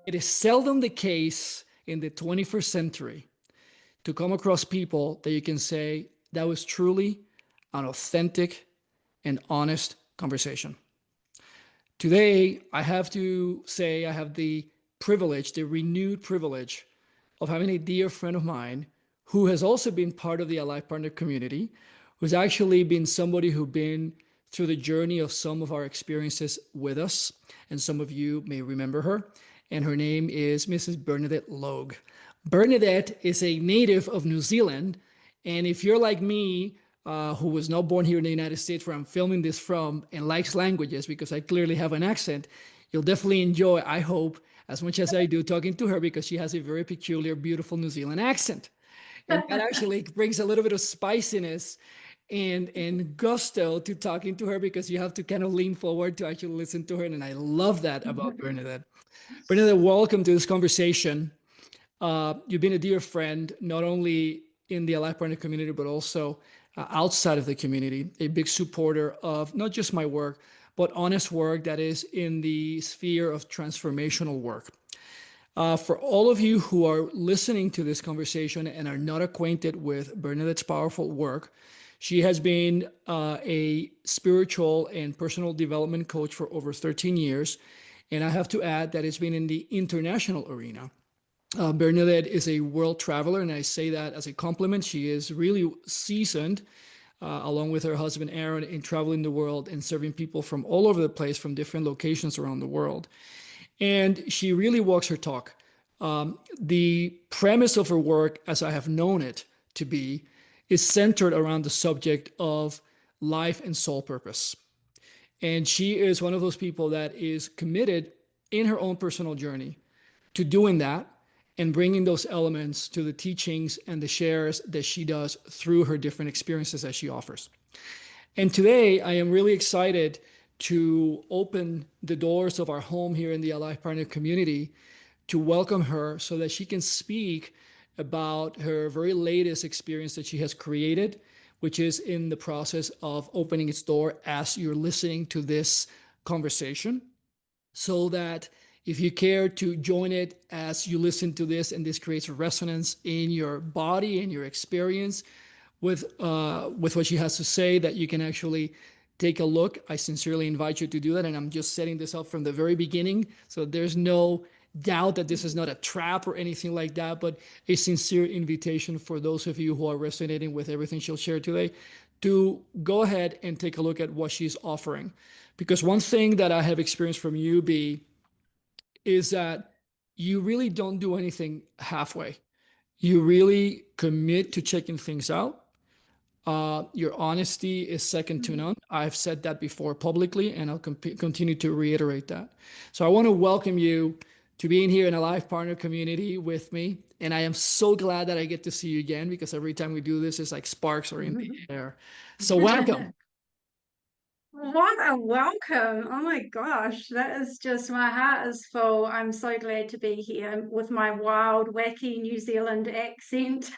It is seldom the case in the 21st century to come across people that you can say that was truly an authentic and honest conversation. Today, I have to say I have the privilege, the renewed privilege of having a dear friend of mine who has also been part of the Alive Partner community, who's actually been somebody who's been through the journey of some of our experiences with us. And some of you may remember her. And her name is Mrs. Bernadette Logue. Bernadette is a native of New Zealand. And if you're like me, who was not born here in the United States, where I'm filming this from, and likes languages because I clearly have an accent, you'll definitely enjoy, I hope, as much as I do, talking to her because she has a very peculiar, beautiful New Zealand accent. And that actually brings a little bit of spiciness and gusto to talking to her because you have to kind of lean forward to actually listen to her. And I love that about Bernadette. Bernadette, welcome to this conversation. You've been a dear friend, not only in the Alive Partner community, but also outside of the community, a big supporter of not just my work, but honest work that is in the sphere of transformational work. For all of you who are listening to this conversation and are not acquainted with Bernadette's powerful work, she has been a spiritual and personal development coach for over 13 years. And I have to add that it's been in the international arena. Bernadette is a world traveler, and I say that as a compliment. She is really seasoned, along with her husband, Aaron, in traveling the world and serving people from all over the place, from different locations around the world. And she really walks her talk. The premise of her work, as I have known it to be, is centered around the subject of life and soul purpose. And she is one of those people that is committed in her own personal journey to doing that and bringing those elements to the teachings and the shares that she does through her different experiences that she offers. And today, I am really excited to open the doors of our home here in the Alive Partner community to welcome her so that she can speak about her very latest experience that she has created, which is in the process of opening its door as you're listening to this conversation, so that if you care to join it as you listen to this and this creates resonance in your body and your experience with what she has to say, that you can actually take a look. I sincerely invite you to do that. And I'm just setting this up from the very beginning, so there's no doubt that this is not a trap or anything like that, but a sincere invitation for those of you who are resonating with everything she'll share today to go ahead and take a look at what she's offering. Because one thing that I have experienced from you, B, is that you really don't do anything halfway. You really commit to checking things out. Your honesty is second to none. I've said that before publicly, and I'll continue to reiterate that. So I want to welcome you to being here in a Alive Partner community with me. And I am so glad that I get to see you again, because every time we do this, it's like sparks are in the air. So welcome. What a welcome. Oh my gosh, that is just, my heart is full. I'm so glad to be here with my wild, wacky New Zealand accent.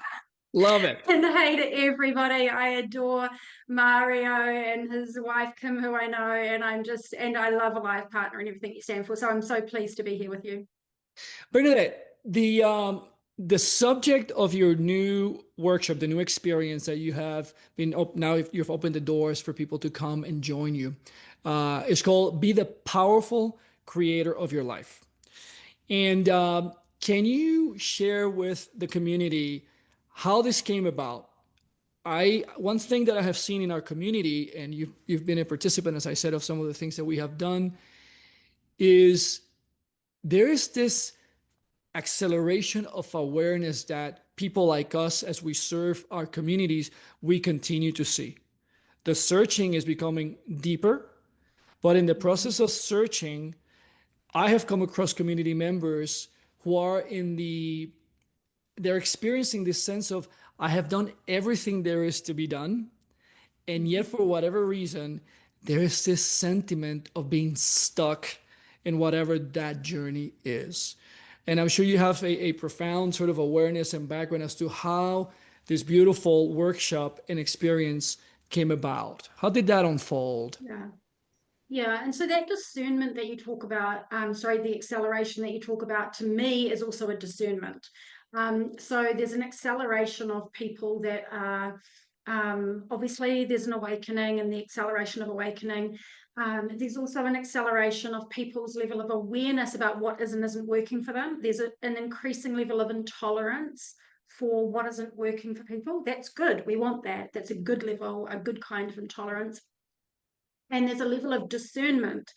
Love it. And hey to everybody, I adore Mario and his wife Kim, who I know, and I love Alive Partner and everything you stand for. So I'm so pleased to be here with you. Bernadette, the subject of your new workshop, the new experience that you have been now, if you've opened the doors for people to come and join you, is called "Be the Powerful Creator of Your Life." And can you share with the community how this came about? One thing that I have seen in our community, and you've been a participant, as I said, of some of the things that we have done, is there is this acceleration of awareness that people like us, as we serve our communities, we continue to see. The searching is becoming deeper, but in the process of searching, I have come across community members who are they're experiencing this sense of, I have done everything there is to be done. And yet, for whatever reason, there is this sentiment of being stuck in whatever that journey is. And I'm sure you have a profound sort of awareness and background as to how this beautiful workshop and experience came about. How did that unfold? Yeah. Yeah, and so that discernment that you talk about, sorry, the acceleration that you talk about, to me is also a discernment. So there's an acceleration of people that are, obviously there's an awakening and the acceleration of awakening. There's also an acceleration of people's level of awareness about what is and isn't working for them. There's an increasing level of intolerance for what isn't working for people. That's good. We want that. That's a good level, a good kind of intolerance. And there's a level of discernment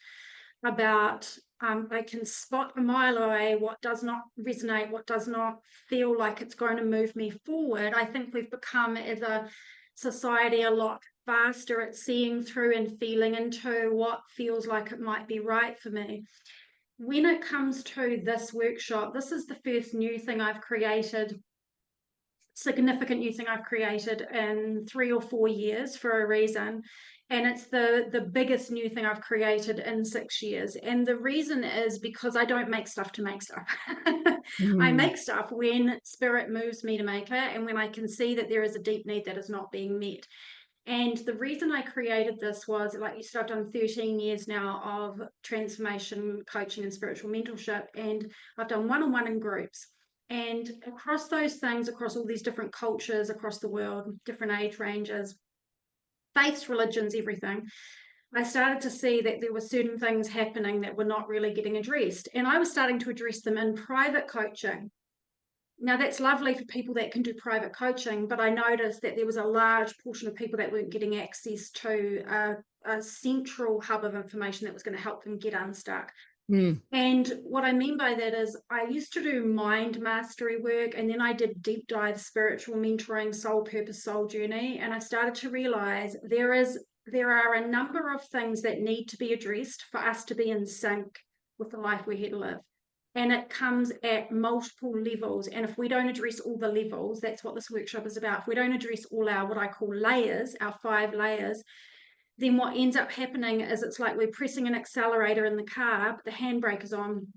about I can spot a mile away what does not resonate, what does not feel like it's going to move me forward. I think we've become, as a society, a lot faster at seeing through and feeling into what feels like it might be right for me. When it comes to this workshop, this is the first new thing I've created, significant new thing I've created in 3 or 4 years for a reason. And it's the biggest new thing I've created in 6 years. And the reason is because I don't make stuff to make stuff. I Mm. make stuff when spirit moves me to make it and when I can see that there is a deep need that is not being met. And the reason I created this was, like you said, I've done 13 years now of transformation coaching and spiritual mentorship, and I've done one-on-one in groups. And across those things, across all these different cultures across the world, different age ranges, faiths, religions, everything, I started to see that there were certain things happening that were not really getting addressed. And I was starting to address them in private coaching. Now, that's lovely for people that can do private coaching, but I noticed that there was a large portion of people that weren't getting access to a central hub of information that was going to help them get unstuck. Mm. And what I mean by that is I used to do mind mastery work, and then I did deep dive spiritual mentoring, soul purpose, soul journey. And I started to realize there are a number of things that need to be addressed for us to be in sync with the life we're here to live. And it comes at multiple levels. And if we don't address all the levels, that's what this workshop is about. If we don't address all our, what I call layers, our 5 layers, then what ends up happening is it's like we're pressing an accelerator in the car, but the handbrake is on.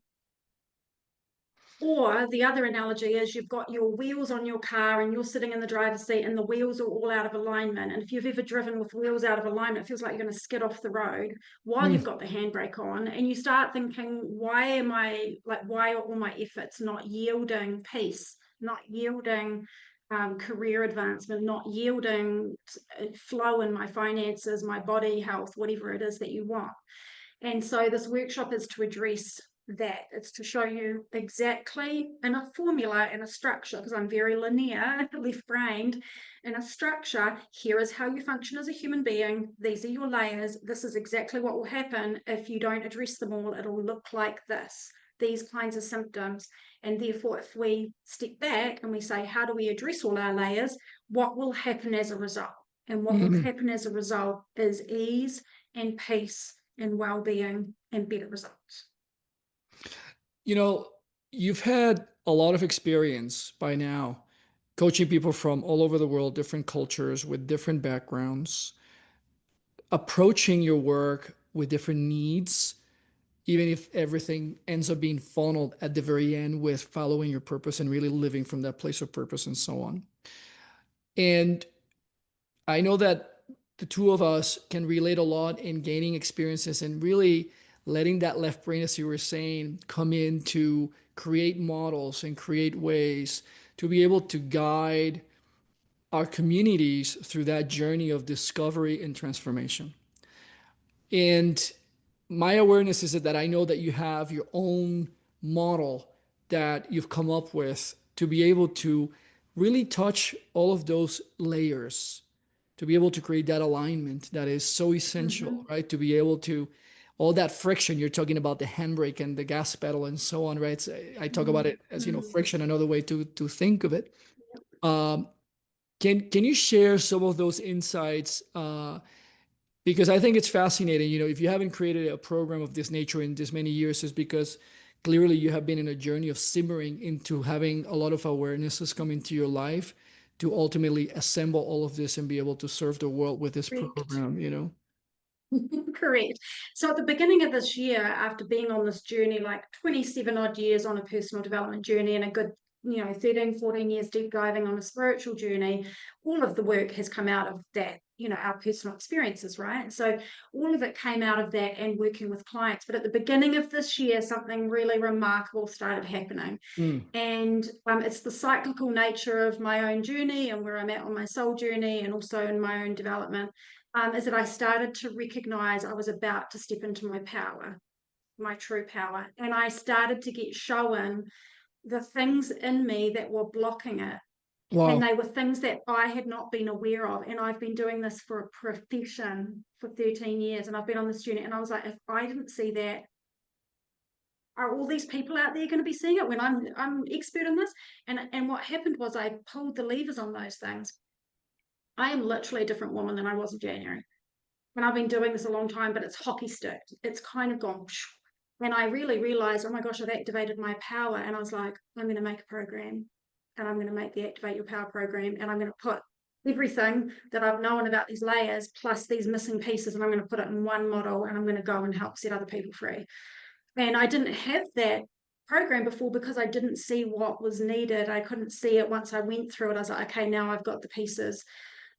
Or the other analogy is you've got your wheels on your car and you're sitting in the driver's seat and the wheels are all out of alignment. And if you've ever driven with wheels out of alignment, it feels like you're going to skid off the road while Mm. you've got the handbrake on. And you start thinking, why are all my efforts not yielding peace, not yielding career advancement, not yielding flow in my finances, my body health, whatever it is that you want? And so this workshop is to address that. It's to show you exactly in a formula and a structure, because I'm very linear, left-brained, in a structure. Here is how you function as a human being. These are your layers. This is exactly what will happen if you don't address them all. It'll look like this, these kinds of symptoms. And therefore, if we step back and we say, how do we address all our layers? What will happen as a result? And what will Mm. happen as a result is ease and peace and well-being and better results. You know, you've had a lot of experience by now coaching people from all over the world, different cultures with different backgrounds, approaching your work with different needs, even if everything ends up being funneled at the very end with following your purpose and really living from that place of purpose and so on. And I know that the two of us can relate a lot in gaining experiences and really letting that left brain, as you were saying, come in to create models and create ways to be able to guide our communities through that journey of discovery and transformation. And my awareness is that I know that you have your own model that you've come up with to be able to really touch all of those layers, to be able to create that alignment that is so essential, Mm-hmm. right? To be able to, all that friction, you're talking about the handbrake and the gas pedal and so on, right? So I talk about it as, Mm-hmm. friction, another way to think of it. Um, can you share some of those insights? Because I think it's fascinating. If you haven't created a program of this nature in this many years, it's because clearly you have been in a journey of simmering into having a lot of awarenesses come into your life to ultimately assemble all of this and be able to serve the world with this Correct. program. Correct. So at the beginning of this year, after being on this journey, like 27 odd years on a personal development journey and a good, 13, 14 years deep diving on a spiritual journey, all of the work has come out of that our personal experiences, right? So all of it came out of that and working with clients. But at the beginning of this year, something really remarkable started happening. Mm. And it's the cyclical nature of my own journey and where I'm at on my soul journey, and also in my own development, is that I started to recognize I was about to step into my power, my true power. And I started to get shown the things in me that were blocking it. And Wow. they were things that I had not been aware of. And I've been doing this for a profession for 13 years. And I've been on this journey. And I was like, if I didn't see that, are all these people out there going to be seeing it when I'm expert in this? And what happened was I pulled the levers on those things. I am literally a different woman than I was in January. And I've been doing this a long time, but it's hockey sticked. It's kind of gone. And I really realized, oh my gosh, I've activated my power. And I was like, I'm going to make a program, and I'm going to make the Activate Your Power program. And I'm going to put everything that I've known about these layers plus these missing pieces, and I'm going to put it in one model, and I'm going to go and help set other people free. And I didn't have that program before because I didn't see what was needed. I couldn't see it. Once I went through it, I was like, okay, now I've got the pieces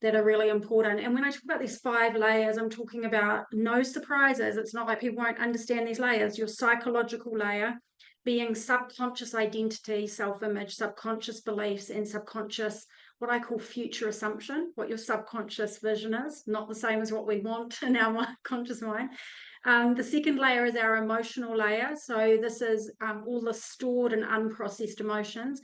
that are really important. And when I talk about these 5 layers, I'm talking about no surprises. It's not like people won't understand these layers. Your psychological layer being subconscious identity, self-image, subconscious beliefs, and subconscious, what I call future assumption, what your subconscious vision is, not the same as what we want in our conscious mind. The second layer is our emotional layer. So this is all the stored and unprocessed emotions,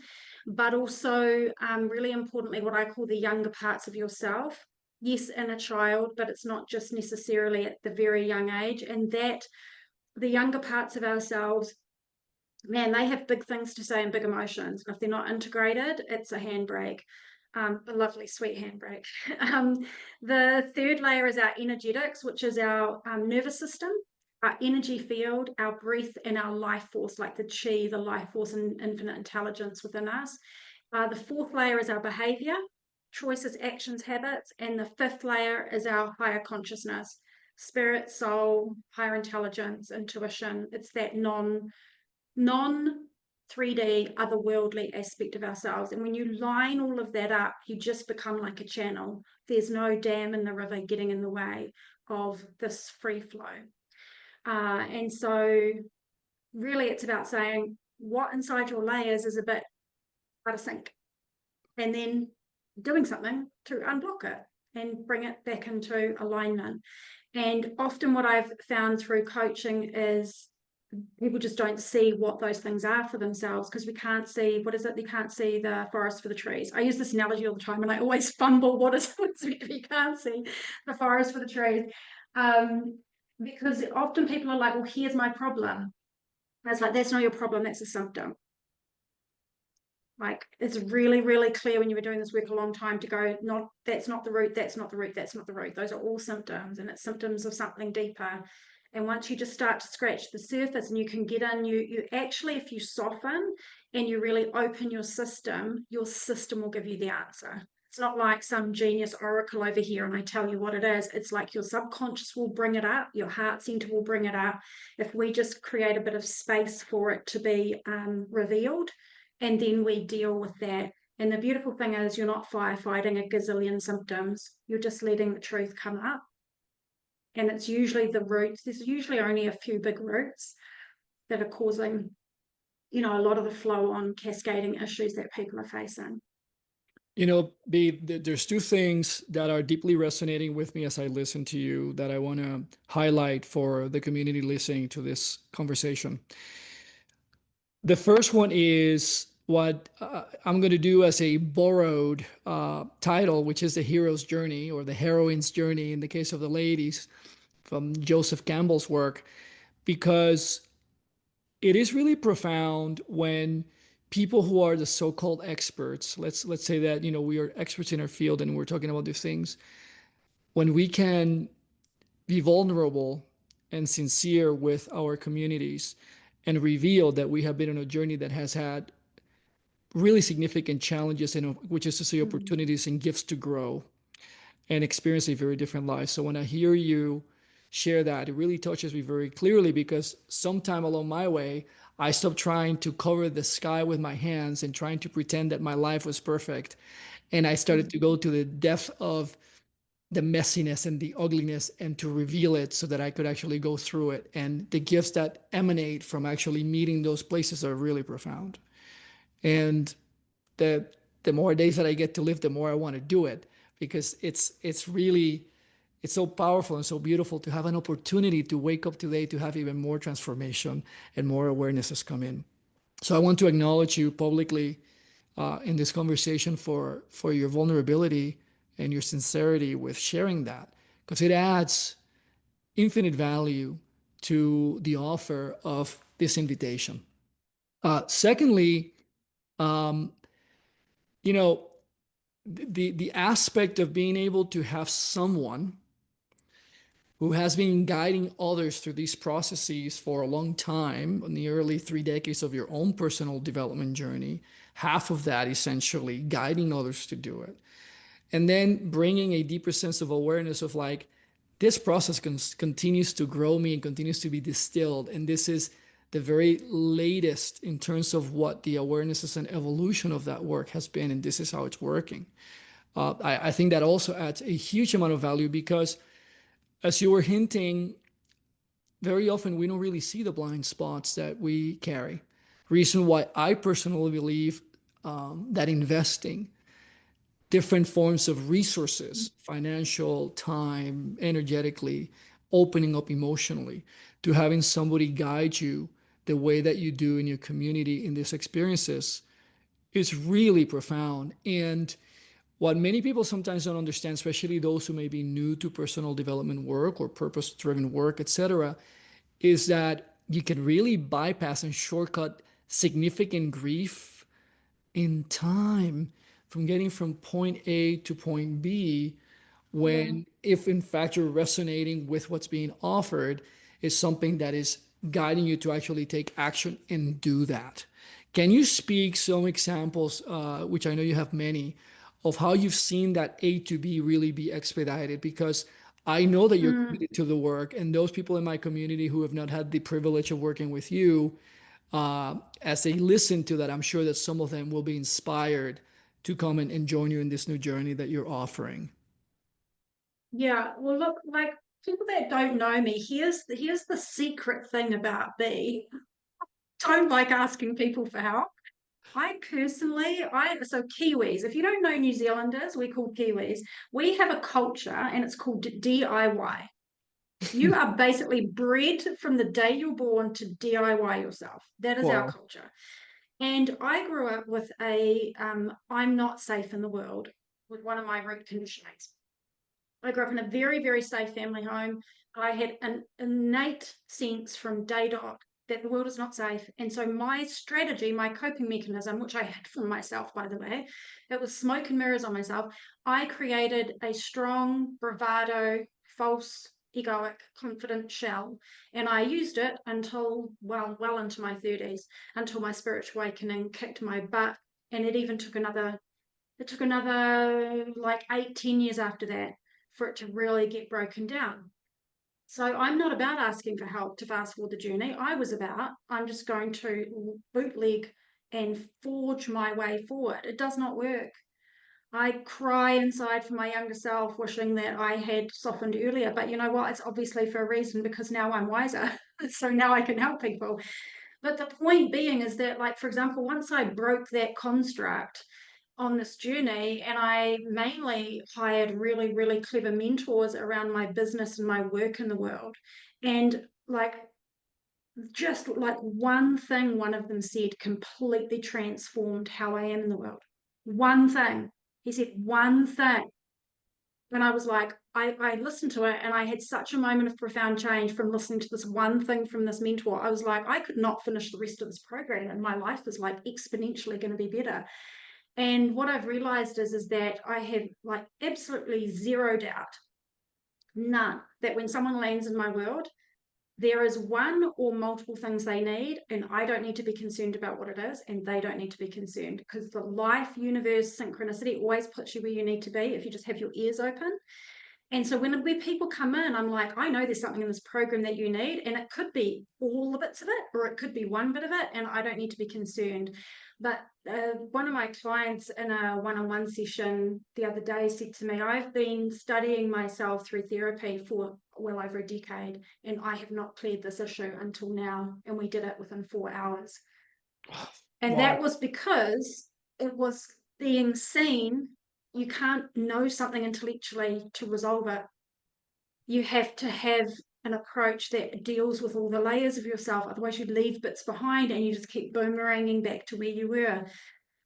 but also really importantly, what I call the younger parts of yourself. Yes, inner child, but it's not just necessarily at the very young age. And that the younger parts of ourselves, man, they have big things to say and big emotions. And if they're not integrated, it's a handbrake. A lovely, sweet handbrake. The third layer is our energetics, which is our nervous system, our energy field, our breath, and our life force, like the chi, the life force, and infinite intelligence within us. The fourth layer is our behavior, choices, actions, habits. And the fifth layer is our higher consciousness, spirit, soul, higher intelligence, intuition. It's that non 3D otherworldly aspect of ourselves. And when you line all of that up, you just become like a channel. There's no dam in the river getting in the way of this free flow. And so really it's about saying what inside your layers is a bit out of sync, and then doing something to unblock it and bring it back into alignment. And often what I've found through coaching is people just don't see what those things are for themselves, because we can't see, what is it? They can't see the forest for the trees. I use this analogy all the time and I always fumble what is it if you can't see the forest for the trees. Because often people are like, well, here's my problem. And it's like, that's not your problem, that's a symptom. Like, it's really, really clear when you were doing this work a long time to go, not, that's not the root, that's not the root, that's not the root. Those are all symptoms, and it's symptoms of something deeper. And once you just start to scratch the surface and you can get in, you actually, if you soften and you really open your system will give you the answer. It's not like some genius oracle over here and I tell you what it is. It's like your subconscious will bring it up, your heart center will bring it up. If we just create a bit of space for it to be revealed, and then we deal with that. And the beautiful thing is you're not firefighting a gazillion symptoms. You're just letting the truth come up. And it's usually the roots. There's usually only a few big roots that are causing, a lot of the flow on cascading issues that people are facing. There's two things that are deeply resonating with me as I listen to you that I want to highlight for the community listening to this conversation. The first one is what I'm going to do as a borrowed title, which is the hero's journey or the heroine's journey in the case of the ladies from Joseph Campbell's work, because it is really profound when people who are the so-called experts, let's say that we are experts in our field and we're talking about these things, when we can be vulnerable and sincere with our communities and reveal that we have been on a journey that has had really significant challenges, and which is to say opportunities and gifts to grow and experience a very different life. So when I hear you share that, it really touches me very clearly, because sometime along my way, I stopped trying to cover the sky with my hands and trying to pretend that my life was perfect. And I started to go to the depth of the messiness and the ugliness and to reveal it so that I could actually go through it. And the gifts that emanate from actually meeting those places are really profound. And the the more days that I get to live, the more I want to do it, because it's really it's so powerful and so beautiful to have an opportunity to wake up today to have even more transformation and more awarenesses come in. So I want to acknowledge you publicly in this conversation for your vulnerability and your sincerity with sharing that, because it adds infinite value to the offer of this invitation. Secondly, um, you know, the aspect of being able to have someone who has been guiding others through these processes for a long time, in the early 3 decades of your own personal development journey, half of that essentially guiding others to do it. And then bringing a deeper sense of awareness of like, this process continues to grow me and continues to be distilled. And this is the very latest in terms of what the awarenesses and evolution of that work has been. And this is how it's working. I think that also adds a huge amount of value because, as you were hinting, very often we don't really see the blind spots that we carry. Reason why I personally believe that investing different forms of resources, financial, time, energetically, opening up emotionally, to having somebody guide you the way that you do in your community in these experiences is really profound. And what many people sometimes don't understand, especially those who may be new to personal development work or purpose-driven work, etc., is that you can really bypass and shortcut significant grief in time from getting from point A to point B, Yeah. when if in fact you're resonating with what's being offered, is something that is guiding you to actually take action and do that. Can you speak some examples, which I know you have many, of how you've seen that A to B really be expedited? Because I know that you're Mm. committed to the work, and those people in my community who have not had the privilege of working with you, as they listen to that, I'm sure that some of them will be inspired to come and join you in this new journey that you're offering. Yeah, well, look, like people that don't know me, here's the secret thing about me. Don't like asking people for help. I personally, I so Kiwis. If you don't know New Zealanders, we're called Kiwis. We have a culture, and it's called DIY. You are basically bred from the day you're born to DIY yourself. That is our Wow. culture. And I grew up with a I'm not safe in the world with one of my root conditionings. I grew up in a very, very safe family home. I had an innate sense from day dot that the world is not safe. And so my strategy, my coping mechanism, which I had from myself, by the way, it was smoke and mirrors on myself. I created a strong, bravado, false, egoic, confident shell. And I used it until, well into my 30s, until my spiritual awakening kicked my butt. And it took another like 8, 10 years after that for it to really get broken down. So I'm not about asking for help to fast forward the journey. I'm just going to bootleg and forge my way forward. It does not work. I cry inside for my younger self, wishing that I had softened earlier. But you know what? It's obviously for a reason, because now I'm wiser. So now I can help people. But the point being is that, like, for example, once I broke that construct on this journey, and I mainly hired really, really clever mentors around my business and my work in the world. And like, just like one thing one of them said completely transformed how I am in the world. One thing. He said one thing. And I was like, I listened to it, and I had such a moment of profound change from listening to this one thing from this mentor. I was like, I could not finish the rest of this program, and my life is like exponentially going to be better. And what I've realized is that I have like absolutely zero doubt, none, that when someone lands in my world, there is one or multiple things they need, and I don't need to be concerned about what it is, and they don't need to be concerned, because the life, universe, synchronicity always puts you where you need to be if you just have your ears open. And so when people come in, I'm like, I know there's something in this program that you need, and it could be all the bits of it, or it could be one bit of it, and I don't need to be concerned. But one of my clients in a one-on-one session the other day said to me, I've been studying myself through therapy for well over a decade, and I have not cleared this issue until now. And we did it within 4 hours. And Wow. that was because it was being seen. You can't know something intellectually to resolve it. You have to have an approach that deals with all the layers of yourself. Otherwise, you leave bits behind and you just keep boomeranging back to where you were.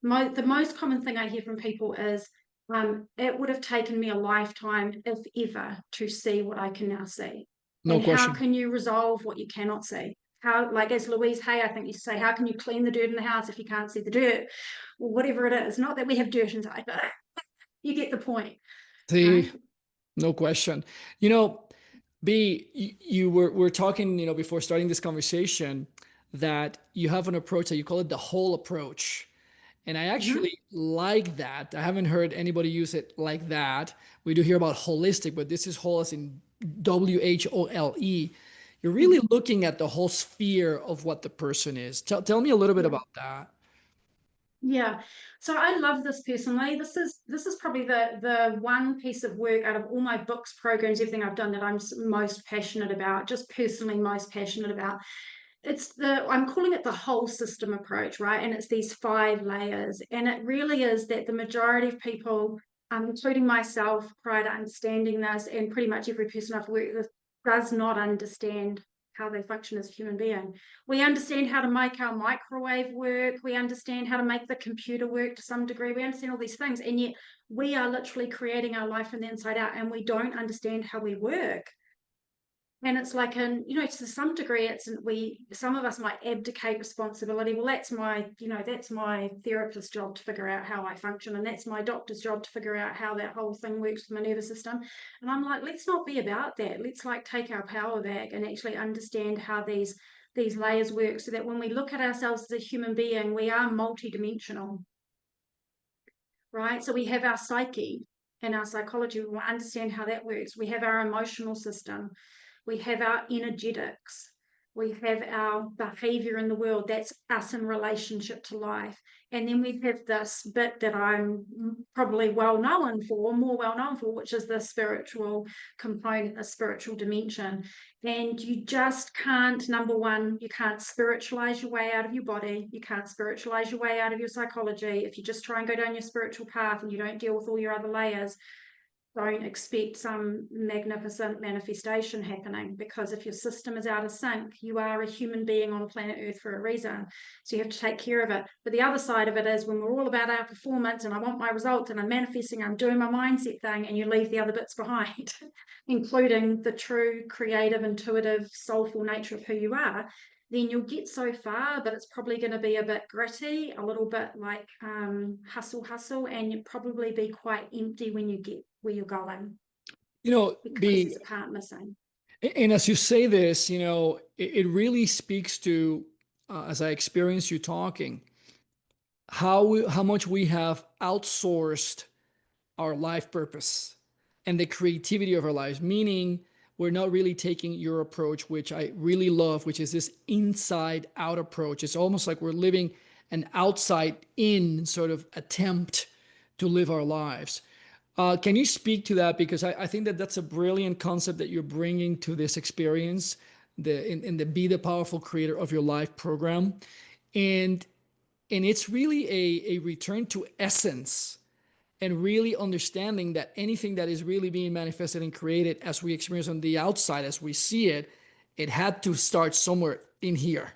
The most common thing I hear from people is, it would have taken me a lifetime, if ever, to see what I can now see. No And how question. can you resolve what you cannot see? How, like as Louise Hay, I think, used to say, how can you clean the dirt in the house if you can't see the dirt? Or whatever it is. Not that we have dirt inside, but you get the point, See, right? no question. You know, B, you were talking, before starting this conversation, that you have an approach that you call it the whole approach. And I Mm-hmm. actually like that. I haven't heard anybody use it like that. We do hear about holistic, but this is whole as in WHOLE. You're really Mm-hmm. looking at the whole sphere of what the person is. Tell me a little bit Yeah. about that. Yeah. So I love this personally. This is probably the one piece of work out of all my books, programs, everything I've done that I'm most passionate about, just personally most passionate about. I'm calling it the whole system approach, right? And it's these 5 layers. And it really is that the majority of people, including myself, prior to understanding this, and pretty much every person I've worked with, does not understand how they function as a human being. We understand how to make our microwave work. We understand how to make the computer work to some degree. We understand all these things. And yet we are literally creating our life from the inside out, and we don't understand how we work. And it's like, to some degree, some of us might abdicate responsibility. Well, that's my therapist's job to figure out how I function, and that's my doctor's job to figure out how that whole thing works with my nervous system. And I'm like, let's not be about that. Let's like take our power back and actually understand how these layers work, so that when we look at ourselves as a human being, we are multidimensional, right? So we have our psyche and our psychology. We understand how that works. We have our emotional system. We have our energetics. We have our behavior in the world. That's us in relationship to life. And then we have this bit that I'm probably more well known for, which is the spiritual component, the spiritual dimension. And you just can't, number one, you can't spiritualize your way out of your body. You can't spiritualize your way out of your psychology. If you just try and go down your spiritual path and you don't deal with all your other layers, don't expect some magnificent manifestation happening, because if your system is out of sync, you are a human being on planet Earth for a reason. So you have to take care of it. But the other side of it is when we're all about our performance and I want my results and I'm manifesting, I'm doing my mindset thing, and you leave the other bits behind, including the true creative, intuitive, soulful nature of who you are, then you'll get so far, but it's probably going to be a bit gritty, a little bit like hustle, and you'll probably be quite empty when you get where you're going, because B, there's a part missing. and as you say this, it really speaks to, as I experience you talking, how much we have outsourced our life purpose and the creativity of our lives, meaning we're not really taking your approach, which I really love, which is this inside out approach. It's almost like we're living an outside in sort of attempt to live our lives. Can you speak to that? Because I think that that's a brilliant concept that you're bringing to this experience, in the Be the Powerful Creator of Your Life program. And it's really a return to essence, and really understanding that anything that is really being manifested and created as we experience on the outside, as we see it, it had to start somewhere in here.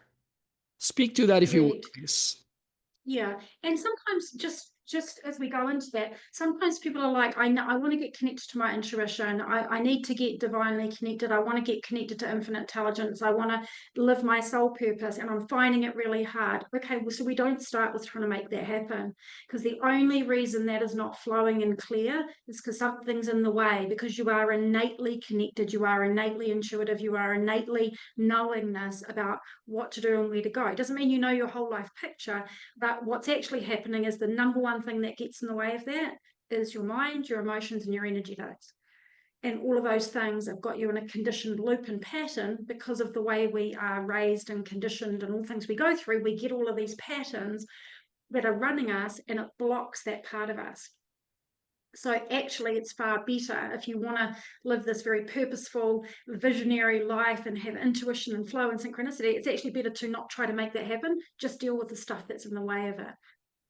Speak to that if you would, Correct. please. Yeah, and sometimes just as we go into that, sometimes people are like, I know I want to get connected to my intuition. I need to get divinely connected. I want to get connected to infinite intelligence. I want to live my soul purpose, and I'm finding it really hard. Okay, well, so we don't start with trying to make that happen, because the only reason that is not flowing and clear is because something's in the way, because you are innately connected, you are innately intuitive, you are innately knowingness about what to do and where to go. It doesn't mean you know your whole life picture, but what's actually happening is the number one thing that gets in the way of that is your mind, your emotions, and your energetics. and all of those things have got you in a conditioned loop and pattern because of the way we are raised and conditioned and all things we go through. We get all of these patterns that are running us, and it blocks that part of us. So actually, it's far better if you want to live this very purposeful, visionary life and have intuition and flow and synchronicity. It's actually better to not try to make that happen, just deal with the stuff that's in the way of it.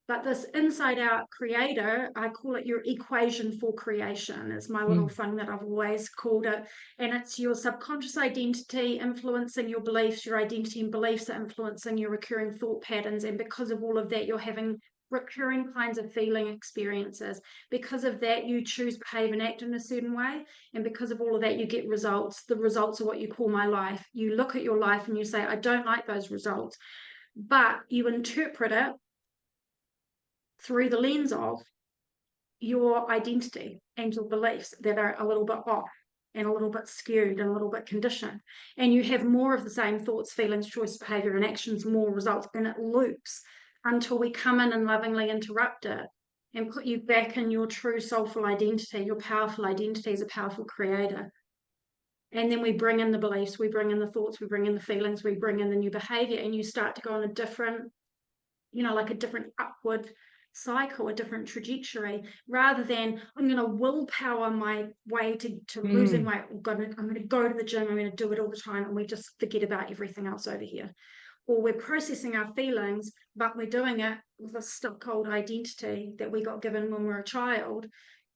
But this inside out creator, I call it your equation for creation. It's my little thing that I've always called it. And it's your subconscious identity influencing your beliefs. Your identity and beliefs are influencing your recurring thought patterns. And because of all of that, you're having recurring kinds of feeling experiences. Because of that, you choose, behave, and act in a certain way. And because of all of that, you get results. The results are what you call my life. You look at your life and you say, I don't like those results. But you interpret it through the lens of your identity and your beliefs that are a little bit off and a little bit skewed and a little bit conditioned. And you have more of the same thoughts, feelings, choice, behavior, and actions, more results, and it loops until we come in and lovingly interrupt it and put you back in your true soulful identity, your powerful identity as a powerful creator. And then we bring in the beliefs, we bring in the thoughts, we bring in the feelings, we bring in the new behavior, and you start to go on a different, like a different upward cycle, a different trajectory, rather than I'm going to willpower my way to losing weight. I'm going to go to the gym, I'm going to do it all the time, and we just forget about everything else over here. Or we're processing our feelings, but we're doing it with a stuck old identity that we got given when we were a child,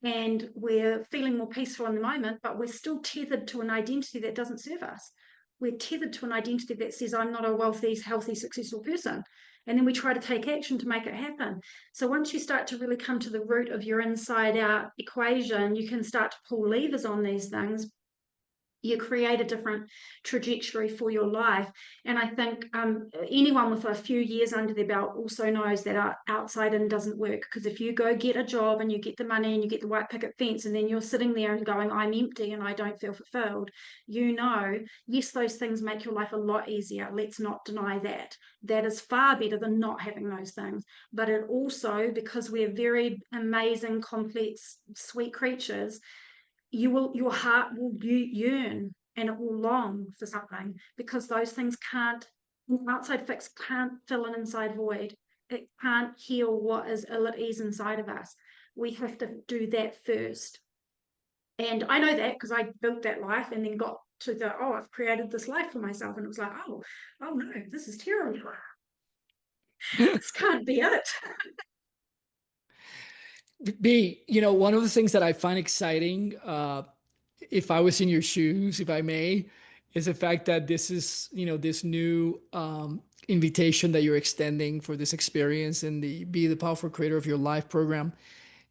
and we're feeling more peaceful in the moment, but we're still tethered to an identity that doesn't serve us. We're tethered to an identity that says I'm not a wealthy, healthy, successful person. And then we try to take action to make it happen. So once you start to really come to the root of your inside out equation, you can start to pull levers on these things. You create a different trajectory for your life. And I think anyone with a few years under their belt also knows that our outside in doesn't work, because if you go get a job and you get the money and you get the white picket fence, and then you're sitting there and going, I'm empty and I don't feel fulfilled, yes, those things make your life a lot easier. Let's not deny that. That is far better than not having those things. But it also, because we're very amazing, complex, sweet creatures, your heart will yearn and it will long for something, because those things can't, an outside fix can't fill an inside void. It can't heal what is ill at ease inside of us. We have to do that first. And I know that because I built that life and then got to I've created this life for myself, and it was like, oh no, this is terrible. This can't be it. One of the things that I find exciting, if I was in your shoes, if I may, is the fact that this is, this new invitation that you're extending for this experience and the Be the Powerful Creator of Your Life program,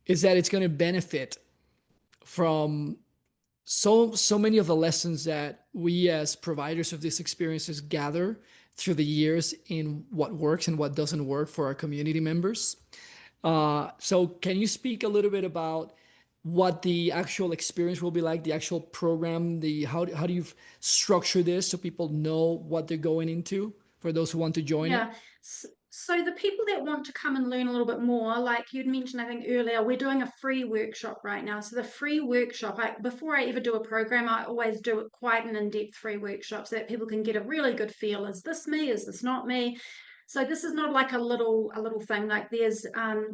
is that it's going to benefit from so many of the lessons that we as providers of these experiences gather through the years in what works and what doesn't work for our community members. So can you speak a little bit about what the actual experience will be like, the actual program, how do you structure this so people know what they're going into for those who want to join it? Yeah. So the people that want to come and learn a little bit more, like you'd mentioned, I think earlier, we're doing a free workshop right now. So the free workshop, before I ever do a program, I always do it quite an in-depth free workshop so that people can get a really good feel. Is this me? Is this not me? So this is not like a little thing. Like there's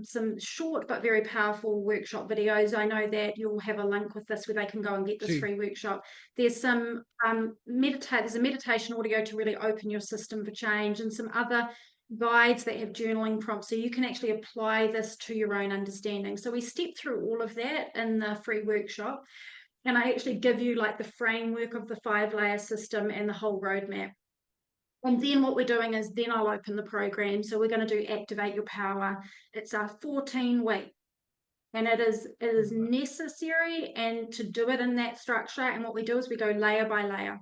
some short but very powerful workshop videos. I know that you'll have a link with this where they can go and get this See. free workshop. There's some there's a meditation audio to really open your system for change, and some other guides that have journaling prompts, so you can actually apply this to your own understanding. So we step through all of that in the free workshop, and I actually give you like the framework of the 5-layer system and the whole roadmap. And then what we're doing is then I'll open the program. So we're going to do Activate Your Power. It's a 14-week, and it is necessary, and to do it in that structure. And what we do is we go layer by layer.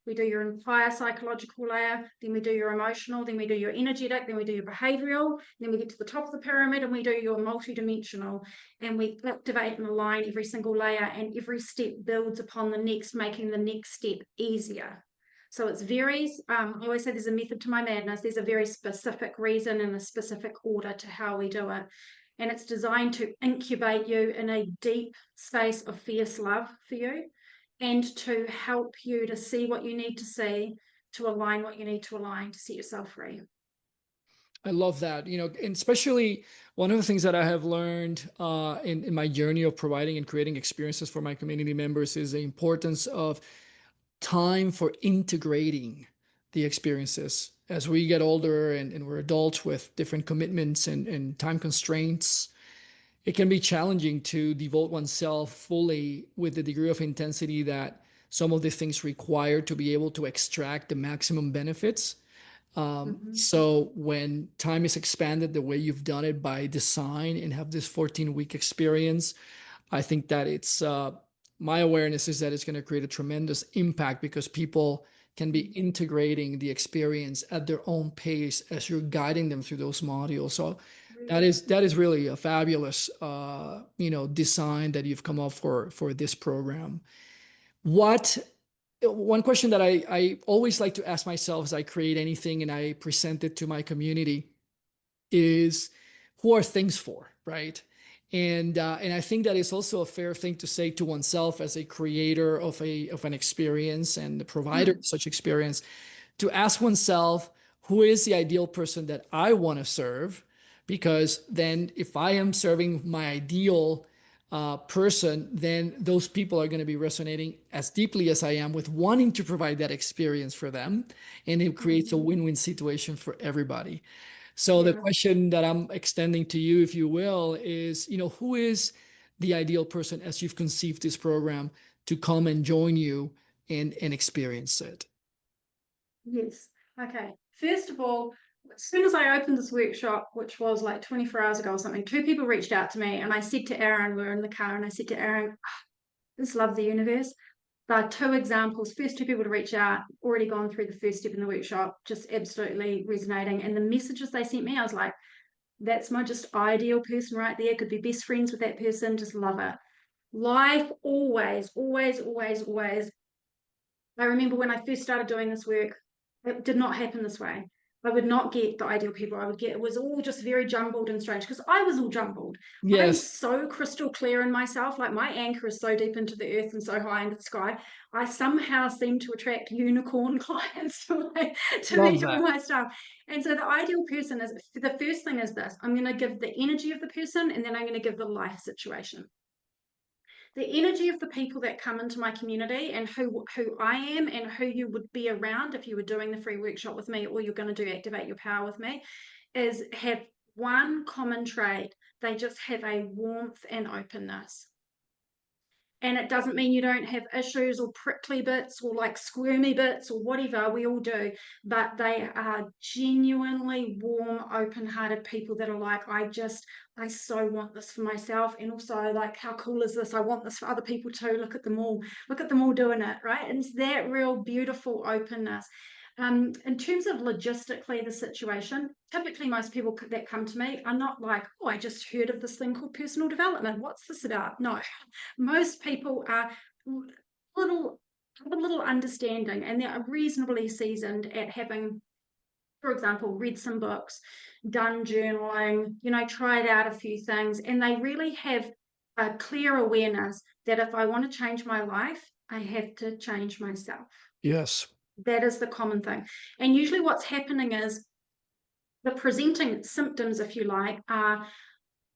We do your entire psychological layer, then we do your emotional, then we do your energetic, then we do your behavioral, then we get to the top of the pyramid and we do your multidimensional, and we activate and align every single layer, and every step builds upon the next, making the next step easier. So it's very, I always say there's a method to my madness. There's a very specific reason and a specific order to how we do it. And it's designed to incubate you in a deep space of fierce love for you. and to help you to see what you need to see, to align what you need to align to set yourself free. I love that, and especially one of the things that I have learned in my journey of providing and creating experiences for my community members is the importance of time for integrating the experiences. As we get older and we're adults with different commitments and time constraints, it can be challenging to devote oneself fully with the degree of intensity that some of the things require to be able to extract the maximum benefits. Mm-hmm. So when time is expanded the way you've done it by design and have this 14-week experience, I think that it's my awareness is that it's going to create a tremendous impact because people can be integrating the experience at their own pace as you're guiding them through those modules. So that is really a fabulous design that you've come up for this program. What One question that I always like to ask myself as I create anything and I present it to my community is, who are things for, right? And I think that is also a fair thing to say to oneself as a creator of an experience and the provider Mm. of such experience, to ask oneself, who is the ideal person that I want to serve? Because then if I am serving my ideal person, then those people are going to be resonating as deeply as I am with wanting to provide that experience for them. And it creates a Mm. win-win situation for everybody. So the Yeah. question that I'm extending to you, if you will, is, who is the ideal person as you've conceived this program to come and join you and experience it? Yes. Okay. First of all, as soon as I opened this workshop, which was like 24 hours ago or something, two people reached out to me, and I said to Aaron, we were in the car, and I said to Aaron, "Just love the universe." There are two examples. First two people to reach out, already gone through the first step in the workshop, just absolutely resonating. And the messages they sent me, I was like, that's my just ideal person right there. Could be best friends with that person. Just love it. Life always, always, always, always. I remember when I first started doing this work, it did not happen this way. I would not get the ideal people I would get. It was all just very jumbled and strange because I was all jumbled. I'm Yes, so crystal clear in myself. Like my anchor is so deep into the earth and so high into the sky. I somehow seem to attract unicorn clients to me love doing that. my stuff. And so the ideal person is, the first thing is this: I'm going to give the energy of the person, and then I'm going to give the life situation. The energy of the people that come into my community and who I am and who you would be around if you were doing the free workshop with me, or you're going to do Activate Your Power with me, is have one common trait. They just have a warmth and openness. And it doesn't mean you don't have issues or prickly bits or like squirmy bits or whatever. We all do. But they are genuinely warm, open hearted people that are like, I so want this for myself. And also, like, how cool is this? I want this for other people too. Look at them all. Look at them all doing it. Right. And it's that real beautiful openness. In terms of logistically the situation, typically most people that come to me are not like, oh, I just heard of this thing called personal development. What's this about? No, most people are little have a little understanding, and they're reasonably seasoned at having, for example, read some books, done journaling, tried out a few things, and they really have a clear awareness that if I want to change my life, I have to change myself. Yes. That is the common thing. And usually what's happening is the presenting symptoms, if you like, are,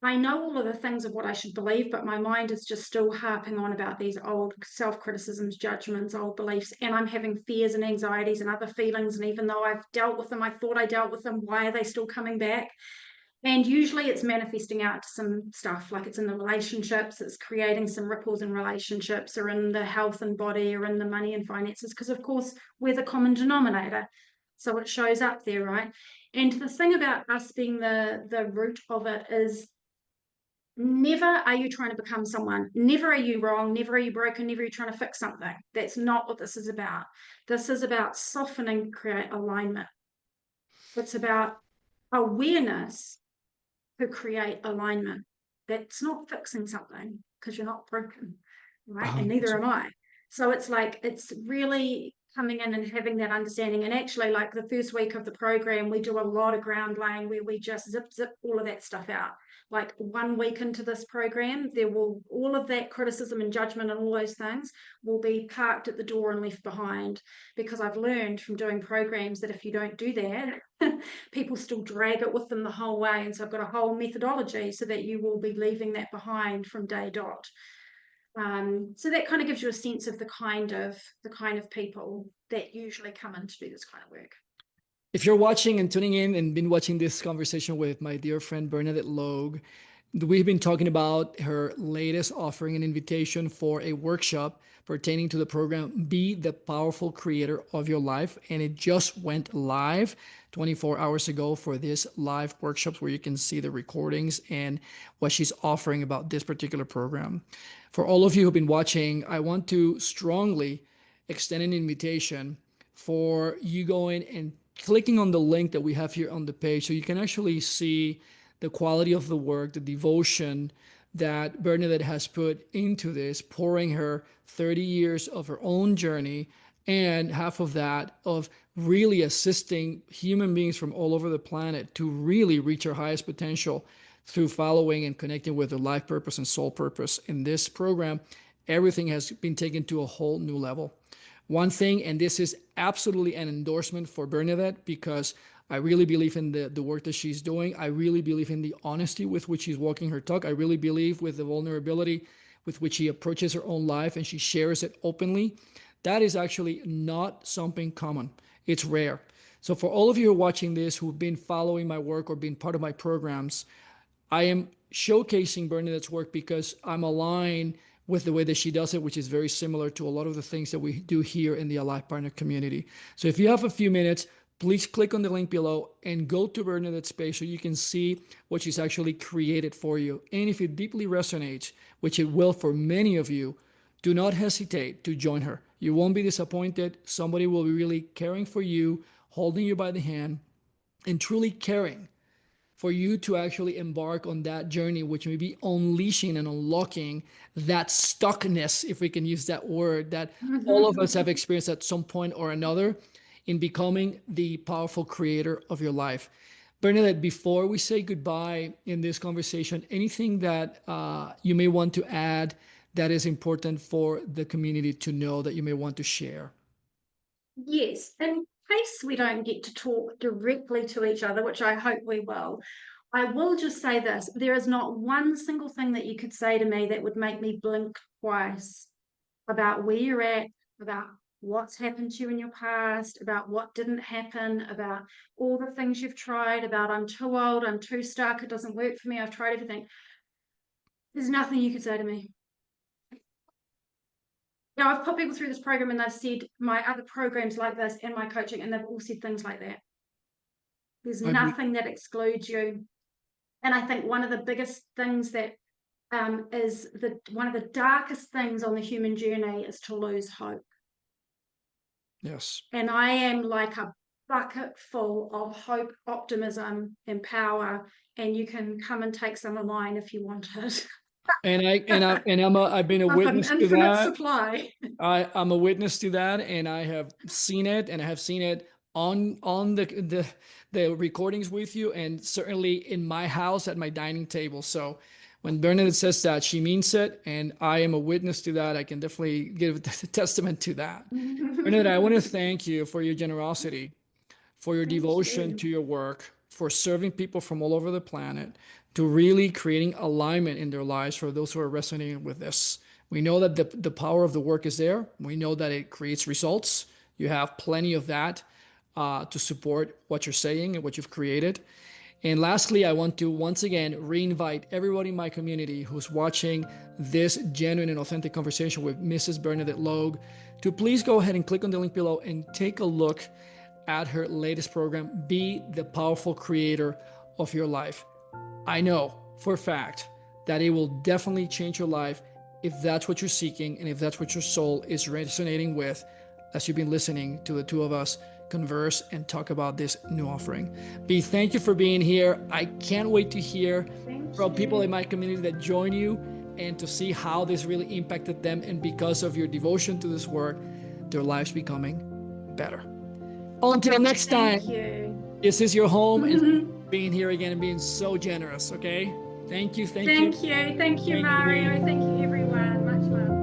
I know all of the things of what I should believe, but my mind is just still harping on about these old self-criticisms, judgments, old beliefs, and I'm having fears and anxieties and other feelings. And even though I've dealt with them, I thought I dealt with them, why are they still coming back? And usually it's manifesting out to some stuff, like it's in the relationships, it's creating some ripples in relationships, or in the health and body, or in the money and finances, because of course we're the common denominator. So it shows up there, right? And the thing about us being the root of it is, never are you trying to become someone. Never are you wrong. Never are you broken. Never are you trying to fix something. That's not what this is about. This is about softening, create alignment. It's about awareness to create alignment. That's not fixing something, because you're not broken, right? And neither 100%. am I. So it's like, it's really coming in and having that understanding. And actually, like the first week of the program, we do a lot of ground laying where we just zip all of that stuff out. Like 1 week into this program, there will all of that criticism and judgment and all those things will be parked at the door and left behind, because I've learned from doing programs that if you don't do that, people still drag it with them the whole way. And so I've got a whole methodology so that you will be leaving that behind from day dot. So that kind of gives you a sense of the kind of people that usually come in to do this kind of work. If you're watching and tuning in and been watching this conversation with my dear friend Bernadette Logue, we've been talking about her latest offering and invitation for a workshop pertaining to the program Be the Powerful Creator of Your Life. And it just went live 24 hours ago for this live workshops where you can see the recordings and what she's offering about this particular program. For all of you who've been watching, I want to strongly extend an invitation for you going and clicking on the link that we have here on the page so you can actually see the quality of the work, the devotion that Bernadette has put into this, pouring her 30 years of her own journey and half of that of really assisting human beings from all over the planet to really reach their highest potential through following and connecting with their life purpose and soul purpose. In this program, everything has been taken to a whole new level. One thing, and this is absolutely an endorsement for Bernadette, because I really believe in the work that she's doing. I really believe in the honesty with which she's walking her talk. I really believe with the vulnerability with which she approaches her own life and she shares it openly. That is actually not something common. It's rare. So for all of you who are watching this, who've been following my work or been part of my programs, I am showcasing Bernadette's work because I'm aligned with the way that she does it, which is very similar to a lot of the things that we do here in the Alive Partner community. So if you have a few minutes, please click on the link below and go to Bernadette's page so you can see what she's actually created for you. And if it deeply resonates, which it will for many of you, do not hesitate to join her. You won't be disappointed. Somebody will be really caring for you, holding you by the hand, and truly caring for you to actually embark on that journey, which may be unleashing and unlocking that stuckness, if we can use that word, that all of us have experienced at some point or another in becoming the powerful creator of your life. Bernadette, before we say goodbye in this conversation, anything that you may want to add that is important for the community to know that you may want to share? Yes, in case we don't get to talk directly to each other, which I hope we will, I will just say this. There is not one single thing that you could say to me that would make me blink twice about where you're at, about what's happened to you in your past, about what didn't happen, about all the things you've tried, about I'm too old, I'm too stuck, it doesn't work for me, I've tried everything. There's nothing you could say to me. Now, I've put people through this program and they've said my other programs like this and my coaching, and they've all said things like that. There's nothing that excludes you. And I think one of the biggest things that is one of the darkest things on the human journey is to lose hope. Yes. And I am like a bucket full of hope, optimism, and power. And you can come and take some of mine if you want it. I've been a Of an witness to infinite that. supply. I'm a witness to that, and I have seen it, and I have seen it on the recordings with you, and certainly in my house at my dining table. So when Bernadette says that, she means it, and I am a witness to that. I can definitely give a testament to that. Bernadette, I want to thank you for your generosity, for your Thank devotion you. to your work, for serving people from all over the planet, to really creating alignment in their lives for those who are resonating with this. We know that the power of the work is there. We know that it creates results. You have plenty of that to support what you're saying and what you've created. And lastly, I want to once again re-invite everybody in my community who's watching this genuine and authentic conversation with Mrs. Bernadette Logue to please go ahead and click on the link below and take a look at her latest program, Be the Powerful Creator of Your Life. I know for a fact that it will definitely change your life if that's what you're seeking and if that's what your soul is resonating with as you've been listening to the two of us converse and talk about this new offering. B, thank you for being here. I can't wait to hear from people in my community that join you and to see how this really impacted them, and because of your devotion to this work, their lives becoming better. Until next time, Thank you. this is your home, and being here again and being so generous. Okay. Thank you. Thank you. Thank you. Thank you, Thank you. Mario. Thank you, everyone. Much love.